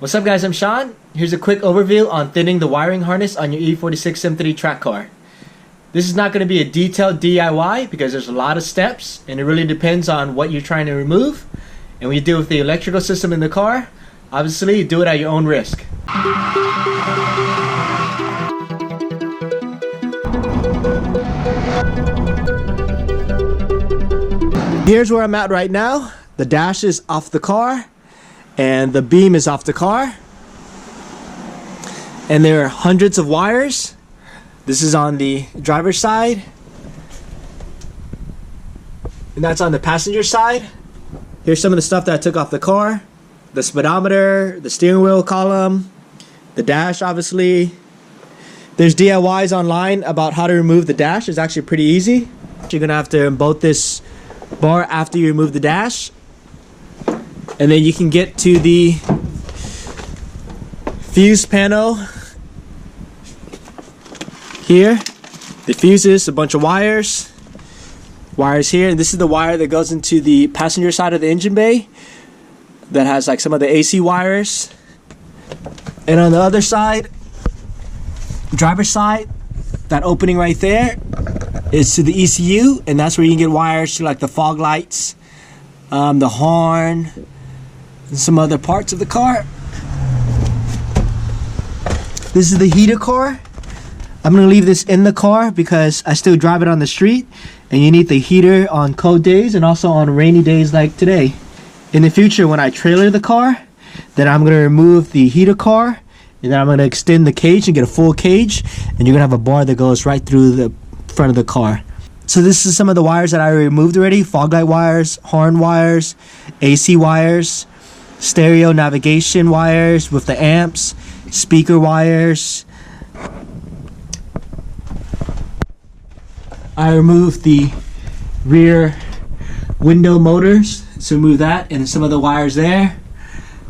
What's up guys, I'm Sean. Here's a quick overview on thinning the wiring harness on your E46 M3 track car. This is not going to be a detailed DIY because there's a lot of steps and it really depends on what you're trying to remove. And when you deal with the electrical system in the car, obviously you do it at your own risk. Here's where I'm at right now. The dash is off the car and the beam is off the car, and there are hundreds of wires. This is on the driver's side and that's on the passenger side. Here's some of the stuff that I took off the car: the speedometer, the steering wheel column, the dash. Obviously there's DIYs online about how to remove the dash. It's actually pretty easy. You're gonna have to unbolt this bar after you remove the dash, and then you can get to the fuse panel here. The fuses, a bunch of wires here, and this is the wire that goes into the passenger side of the engine bay that has like some of the AC wires. And on the other side, driver's side, that opening right there is to the ECU, and that's where you can get wires to like the fog lights, the horn, and some other parts of the car. This is the heater core. I'm gonna leave this in the car because I still drive it on the street, and you need the heater on cold days and also on rainy days like today. In the future, when I trailer the car, then I'm gonna remove the heater core, and then I'm gonna extend the cage and get a full cage, and you're gonna have a bar that goes right through the front of the car. So this is some of the wires that I removed already: fog light wires, horn wires, AC wires, stereo navigation wires with the amps, speaker wires. I removed the rear window motors, so remove that, and some of the wires there.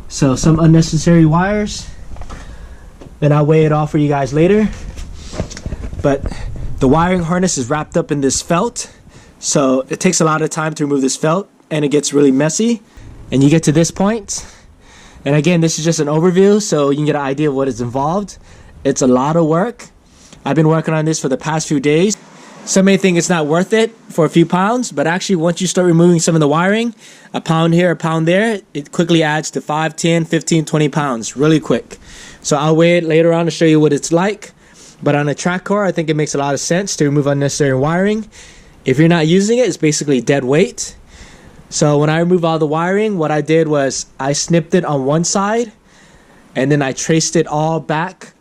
So some unnecessary wires. Then I'll weigh it all for you guys later. But the wiring harness is wrapped up in this felt, so it takes a lot of time to remove this felt, and it gets really messy. And you get to this point, and again, this is just an overview so you can get an idea of what is involved. It's a lot of work. I've been working on this for the past few days. Some may think it's not worth it for a few pounds, but actually once you start removing some of the wiring, a pound here, a pound there, it quickly adds to 5, 10, 15, 20 pounds really quick. So I'll weigh it later on to show you what it's like. But on a track car, I think it makes a lot of sense to remove unnecessary wiring. If you're not using it, it's basically dead weight. So when I removed all the wiring, what I did was I snipped it on one side, and then I traced it all back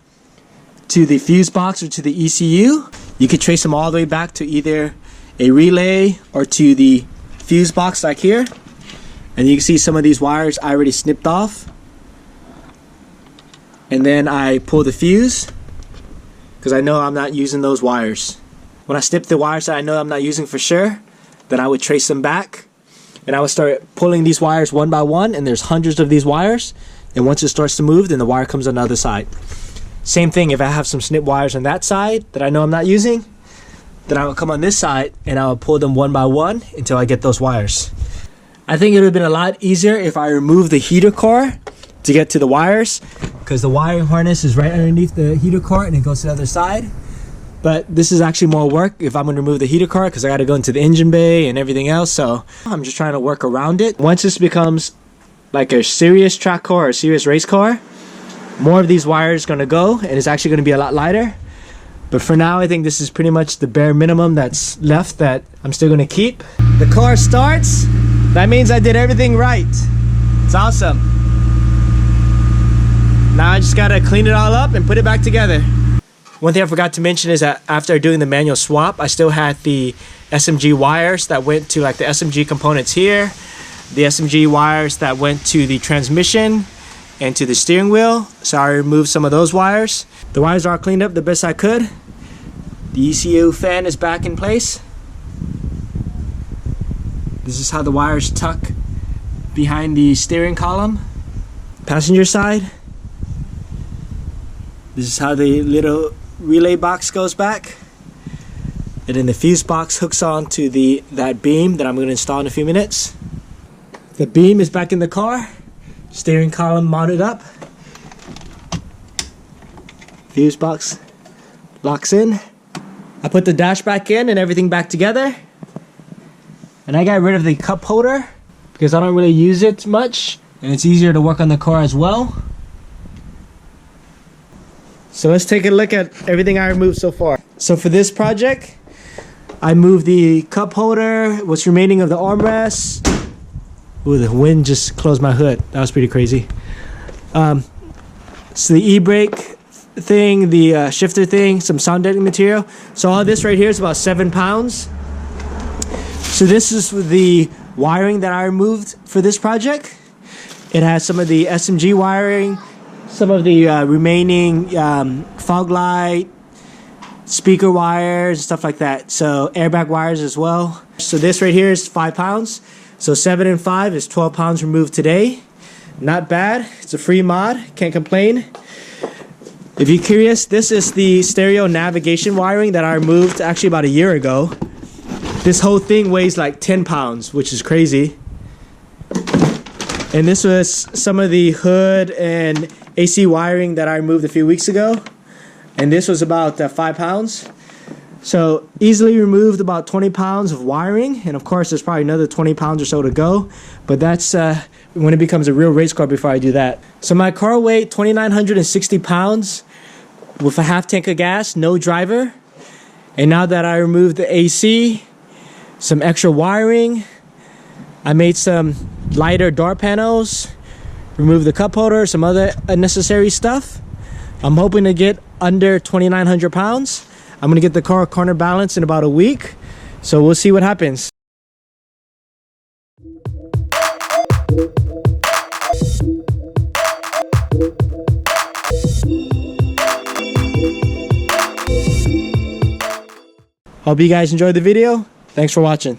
to the fuse box or to the ECU. You could trace them all the way back to either a relay or to the fuse box like here. And you can see some of these wires I already snipped off. And then I pull the fuse because I know I'm not using those wires. When I snip the wires that I know I'm not using for sure, then I would trace them back, and I would start pulling these wires one by one, and there's hundreds of these wires, and once it starts to move, then the wire comes on the other side. Same thing if I have some snip wires on that side that I know I'm not using, then I will come on this side and I will pull them one by one until I get those wires. I think it would have been a lot easier if I removed the heater core to get to the wires, because the wiring harness is right underneath the heater core and it goes to the other side. But this is actually more work if I'm going to remove the heater core, because I got to go into the engine bay and everything else. So I'm just trying to work around it. Once this becomes like a serious track car or a serious race car, more of these wires are going to go, and it's actually going to be a lot lighter. But for now, I think this is pretty much the bare minimum that's left that I'm still going to keep. The car starts. That means I did everything right. It's awesome. Now I just got to clean it all up and put it back together. One thing I forgot to mention is that after doing the manual swap, I still had the SMG wires that went to like the SMG components here, the SMG wires that went to the transmission and to the steering wheel. So I removed some of those wires. The wires are cleaned up the best I could. The ECU fan is back in place. This is how the wires tuck behind the steering column. Passenger side. This is how the little relay box goes back. And then the fuse box hooks on to that beam that I'm going to install in a few minutes. The beam is back in the car. Steering column mounted up. fuse box locks in. I put the dash back in and everything back together. And I got rid of the cup holder because I don't really use it much. And it's easier to work on the car as well. So let's take a look at everything I removed so far. So for this project, I moved the cup holder, what's remaining of the armrest. Ooh, the wind just closed my hood. That was pretty crazy. So the e-brake thing, the shifter thing, some sound deadening material. So all this right here is about 7 pounds. So this is the wiring that I removed for this project. It has some of the SMG wiring, some of the remaining fog light, speaker wires, stuff like that. So airbag wires as well. So this right here is 5 pounds. So 7 and 5 is 12 pounds removed today. Not bad. It's a free mod. Can't complain. If you're curious, this is the stereo navigation wiring that I removed actually about a year ago. This whole thing weighs like 10 pounds, which is crazy. And this was some of the hood and AC wiring that I removed a few weeks ago. And this was about 5 pounds. So easily removed about 20 pounds of wiring. And of course, there's probably another 20 pounds or so to go. But that's when it becomes a real race car before I do that. So my car weighed 2,960 pounds with a half tank of gas, no driver. And now that I removed the AC, some extra wiring, I made some lighter door panels, removed the cup holder, some other unnecessary stuff. I'm hoping to get under 2,900 pounds. I'm gonna get the car corner balanced in about a week. So we'll see what happens. Hope you guys enjoyed the video. Thanks for watching.